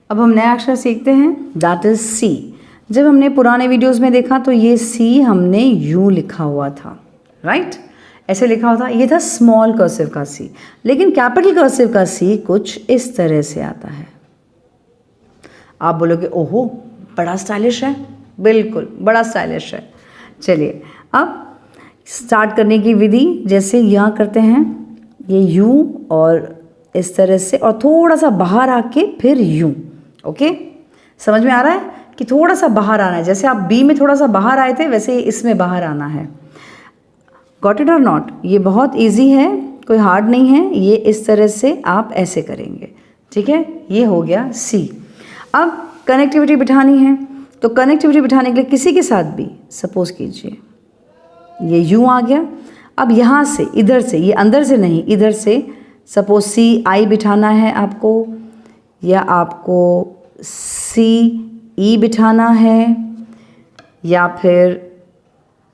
अब हम नया अक्षर सीखते हैं, दैट इज सी। जब हमने पुराने वीडियोस में देखा तो ये सी हमने यूं लिखा हुआ था, राइट? ऐसे लिखा हुआ था, ये था स्मॉल कर्सिव का सी। लेकिन कैपिटल कर्सिव का सी कुछ इस तरह से आता है। आप बोलोगे ओहो बड़ा स्टाइलिश है, बिल्कुल बड़ा स्टाइलिश है। चलिए अब स्टार्ट करने की विधि, जैसे यहाँ करते हैं ये यूं और इस तरह से, और थोड़ा सा बाहर आके फिर यूं। ओके, समझ में आ रहा है कि थोड़ा सा बाहर आना है, जैसे आप बी में थोड़ा सा बाहर आए थे वैसे ही इसमें बाहर आना है। गॉट इट और नॉट? ये बहुत इजी है, कोई हार्ड नहीं है। ये इस तरह से आप ऐसे करेंगे, ठीक है? ये हो गया सी। अब कनेक्टिविटी बिठानी है, तो कनेक्टिविटी बिठाने के लिए किसी के साथ भी, सपोज कीजिए ये यूं आ गया। अब यहाँ से इधर से, ये अंदर से नहीं इधर से, सपोज सी आई बिठाना है आपको, या आपको सी ई बिठाना है, या फिर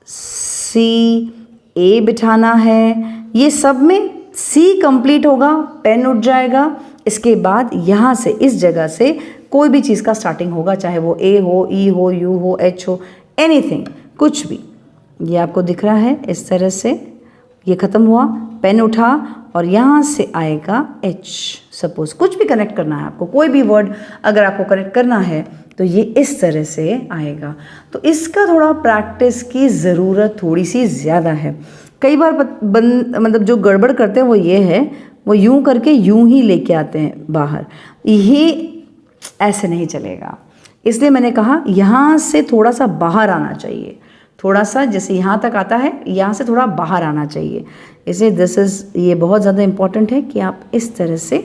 सी ए बिठाना है। ये सब में सी कंप्लीट होगा, पेन उठ जाएगा। इसके बाद यहाँ से इस जगह से कोई भी चीज़ का स्टार्टिंग होगा, चाहे वो ए हो, ई हो, यू हो, एच हो, एनीथिंग, कुछ भी। ये आपको दिख रहा है इस तरह से, ये ख़त्म हुआ, पेन उठा और यहाँ से आएगा एच। सपोज कुछ भी कनेक्ट करना है आपको, कोई भी वर्ड अगर आपको कनेक्ट करना है तो ये इस तरह से आएगा। तो इसका थोड़ा प्रैक्टिस की ज़रूरत थोड़ी सी ज़्यादा है। कई बार मतलब जो गड़बड़ करते हैं वो ये है, वो यूं करके यूं ही लेके आते हैं बाहर। ये ऐसे नहीं चलेगा, इसलिए मैंने कहा यहाँ से थोड़ा सा बाहर आना चाहिए, थोड़ा सा जैसे यहाँ तक आता है यहाँ से थोड़ा बाहर आना चाहिए। इसलिए ये बहुत ज़्यादा इम्पॉर्टेंट है कि आप इस तरह से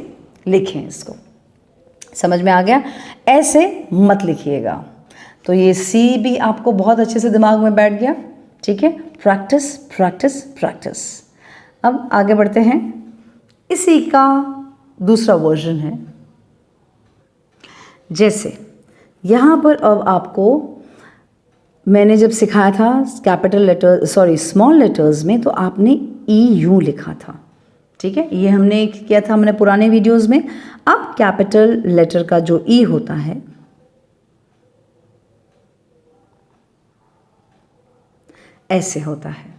लिखें इसको। समझ में आ गया? ऐसे मत लिखिएगा। तो ये सी भी आपको बहुत अच्छे से दिमाग में बैठ गया, ठीक है? Practice practice practice. अब आगे बढ़ते हैं, इसी का दूसरा वर्जन है। जैसे यहाँ पर अब आपको मैंने जब सिखाया था कैपिटल लेटर स्मॉल लेटर्स में, तो आपने ई यूं लिखा था, ठीक है? ये हमने किया था हमने पुराने वीडियोस में। अब कैपिटल लेटर का जो ई होता है ऐसे होता है।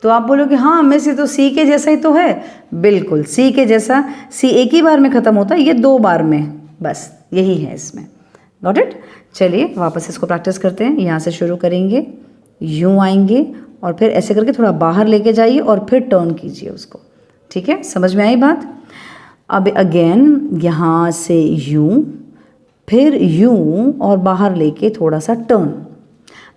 तो आप बोलोगे हाँ में से तो सी के जैसा ही तो है। बिल्कुल सी के जैसा। सी एक ही बार में ख़त्म होता है, ये 2 बार में, बस यही है इसमें। Got it? चलिए वापस इसको प्रैक्टिस करते हैं। यहाँ से शुरू करेंगे, यूं आएंगे और फिर ऐसे करके थोड़ा बाहर लेके जाइए और फिर टर्न कीजिए उसको, ठीक है? समझ में आई बात? अब अगेन यहाँ से यूं, फिर यूं और बाहर लेके थोड़ा सा टर्न।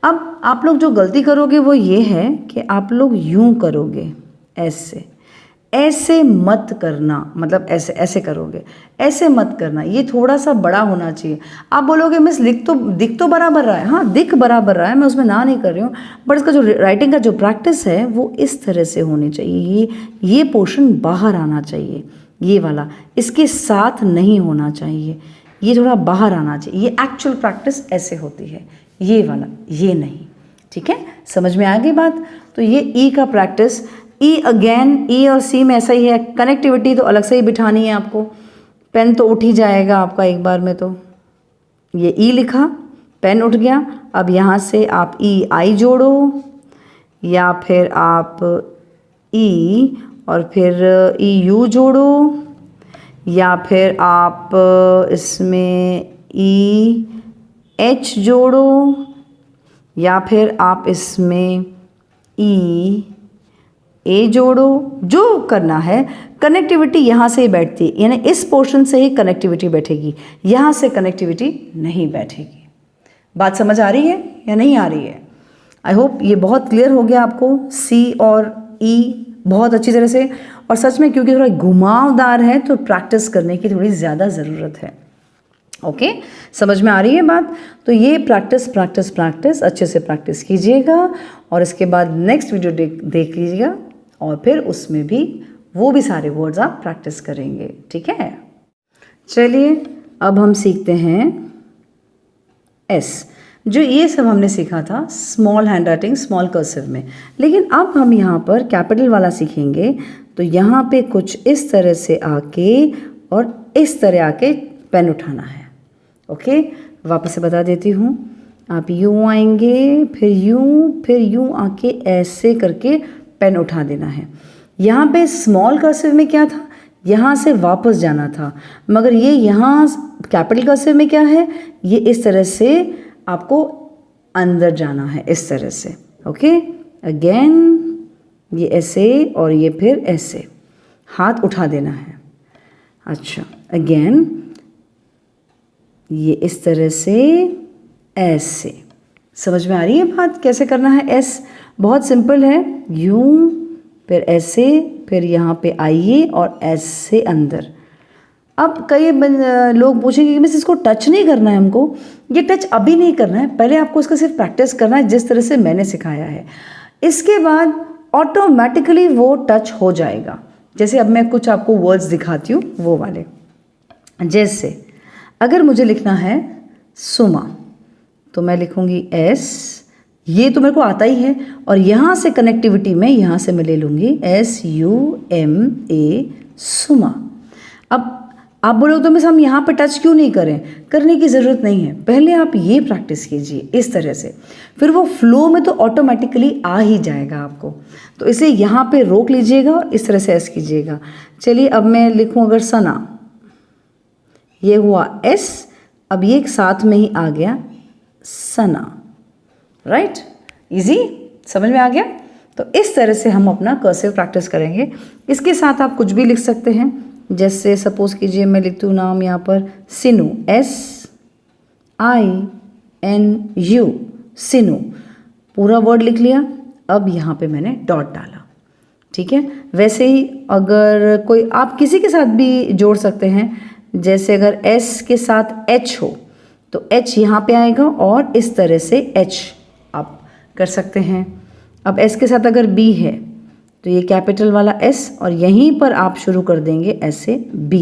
अब आप लोग जो गलती करोगे वो ये है कि आप लोग यूं करोगे, ऐसे ऐसे मत करना, मतलब ऐसे ऐसे करोगे, ऐसे मत करना। ये थोड़ा सा बड़ा होना चाहिए। आप बोलोगे मिस दिख तो बराबर रहा है। हाँ, दिख बराबर रहा है, मैं उसमें ना नहीं कर रही हूँ, बट इसका जो राइटिंग का जो प्रैक्टिस है वो इस तरह से होनी चाहिए। ये पोर्शन बाहर आना चाहिए, ये वाला इसके साथ नहीं होना चाहिए, ये थोड़ा बाहर आना चाहिए। ये एक्चुअल प्रैक्टिस ऐसे होती है, ये वाला, ये नहीं, ठीक है? समझ में आ गई बात? तो ये ई का प्रैक्टिस, ई अगेन, ई और सी में ऐसा ही है। कनेक्टिविटी तो अलग से ही बिठानी है आपको, पेन तो उठ ही जाएगा आपका एक बार में। तो ये ई लिखा, पेन उठ गया। अब यहाँ से आप ई आई जोड़ो, या फिर आप ई और फिर ई यू जोड़ो, या फिर आप इसमें ई एच जोड़ो, या फिर आप इसमें ई ए जोड़ो। जो करना है, कनेक्टिविटी यहाँ से ही बैठती है, यानी इस पोर्शन से ही कनेक्टिविटी बैठेगी, यहाँ से कनेक्टिविटी नहीं बैठेगी। बात समझ आ रही है या नहीं आ रही है? आई होप ये बहुत क्लियर हो गया आपको। सी और ई बहुत अच्छी तरह से, और सच में क्योंकि थोड़ा घुमावदार है तो प्रैक्टिस करने की थोड़ी ज़्यादा ज़रूरत है। ओके, समझ में आ रही है बात? तो ये प्रैक्टिस प्रैक्टिस प्रैक्टिस अच्छे से प्रैक्टिस कीजिएगा, और इसके बाद नेक्स्ट वीडियो देख लीजिएगा, और फिर उसमें भी वो भी सारे वर्ड्स आप प्रैक्टिस करेंगे, ठीक है? चलिए अब हम सीखते हैं एस। जो ये सब हमने सीखा था small hand writing, small cursive में, लेकिन अब हम यहाँ पर कैपिटल वाला सीखेंगे। तो यहाँ पे कुछ इस तरह से आके और इस तरह आके पेन उठाना है। ओके, वापस से बता देती हूँ। आप यूँ आएंगे, फिर यूँ आके ऐसे करके पेन उठा देना है। यहाँ पे स्मॉल कर्सिव में क्या था, यहाँ से वापस जाना था, मगर ये यहाँ कैपिटल कर्सिव में क्या है, ये इस तरह से आपको अंदर जाना है, इस तरह से। ओके, अगेन ये ऐसे और ये फिर ऐसे हाथ उठा देना है। अच्छा, अगेन ये इस तरह से ऐसे। समझ में आ रही है बात कैसे करना है? एस बहुत सिंपल है, यूं फिर ऐसे, फिर यहाँ पे आइए और ऐसे अंदर। अब कई लोग पूछेंगे कि मिस इसको टच नहीं करना है हमको। ये टच अभी नहीं करना है, पहले आपको इसका सिर्फ प्रैक्टिस करना है जिस तरह से मैंने सिखाया है। इसके बाद ऑटोमेटिकली वो टच हो जाएगा। जैसे अब मैं कुछ आपको वर्ड्स दिखाती हूँ वो वाले। जैसे अगर मुझे लिखना है सुमा, तो मैं लिखूँगी एस, ये तो मेरे को आता ही है, और यहाँ से कनेक्टिविटी में यहाँ से मैं ले लूँगी SUMA, सुमा। अब आप बोलोगे तो मिस हम यहाँ पे टच क्यों नहीं करें? करने की ज़रूरत नहीं है, पहले आप ये प्रैक्टिस कीजिए इस तरह से, फिर वो फ्लो में तो ऑटोमेटिकली आ ही जाएगा आपको। तो इसे यहाँ पे रोक लीजिएगा और इस तरह से एस कीजिएगा। चलिए अब मैं लिखूँ अगर सना, ये हुआ एस, अब ये साथ में ही आ गया सना। राइट, इजी, समझ में आ गया? तो इस तरह से हम अपना कर्सिव प्रैक्टिस करेंगे। इसके साथ आप कुछ भी लिख सकते हैं। जैसे सपोज कीजिए मैं लिखती हूँ नाम यहाँ पर सिनू, SINU, सिनू, पूरा वर्ड लिख लिया। अब यहाँ पे मैंने डॉट डाला, ठीक है। वैसे ही अगर कोई आप किसी के साथ भी जोड़ सकते हैं, जैसे अगर S के साथ H हो तो H यहाँ पे आएगा और इस तरह से H आप कर सकते हैं। अब S के साथ अगर B है तो ये कैपिटल वाला S और यहीं पर आप शुरू कर देंगे ऐसे B,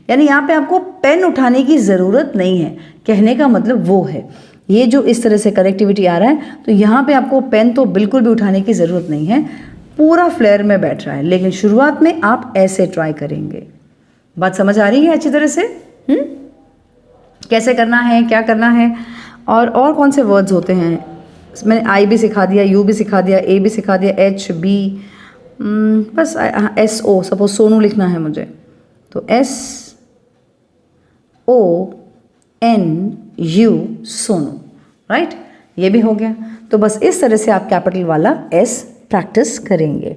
यानी यहाँ पे आपको पेन उठाने की ज़रूरत नहीं है। कहने का मतलब वो है, ये जो इस तरह से कनेक्टिविटी आ रहा है तो यहाँ पे आपको पेन तो बिल्कुल भी उठाने की ज़रूरत नहीं है, पूरा फ्लेयर में बैठ रहा है। लेकिन शुरुआत में आप ऐसे ट्राई करेंगे। बात समझ आ रही है अच्छी तरह से? कैसे करना है, क्या करना है, और कौन से वर्ड्स होते हैं? मैंने आई भी सिखा दिया, यू भी सिखा दिया, ए भी सिखा दिया, एच बी, बस SO, सपोज सोनू लिखना है मुझे तो SONU, सोनू। राइट, ये भी हो गया। तो बस इस तरह से आप कैपिटल वाला S प्रैक्टिस करेंगे।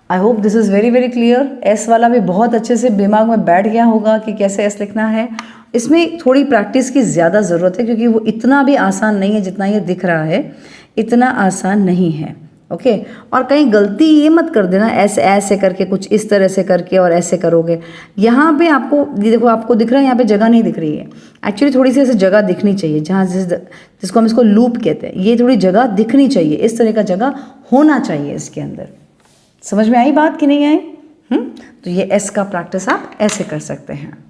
I hope this is very very clear. S वाला भी बहुत अच्छे से दिमाग में बैठ गया होगा कि कैसे एस लिखना है। इसमें थोड़ी प्रैक्टिस की ज़्यादा ज़रूरत है क्योंकि वो इतना भी आसान नहीं है जितना ये दिख रहा है, इतना आसान नहीं है। ओके, और कहीं गलती ये मत कर देना ऐसे ऐसे करके, कुछ इस तरह से करके और ऐसे करोगे। यहाँ पे आपको ये देखो, आपको दिख रहा है यहाँ पे जगह नहीं दिख रही है। एक्चुअली थोड़ी सी ऐसे जगह दिखनी चाहिए, जहाँ जिसको हम इसको लूप कहते हैं, ये थोड़ी जगह दिखनी चाहिए, इस तरह का जगह होना चाहिए इसके अंदर। समझ में आई बात कि नहीं आई? तो ये एस का प्रैक्टिस आप ऐसे कर सकते हैं।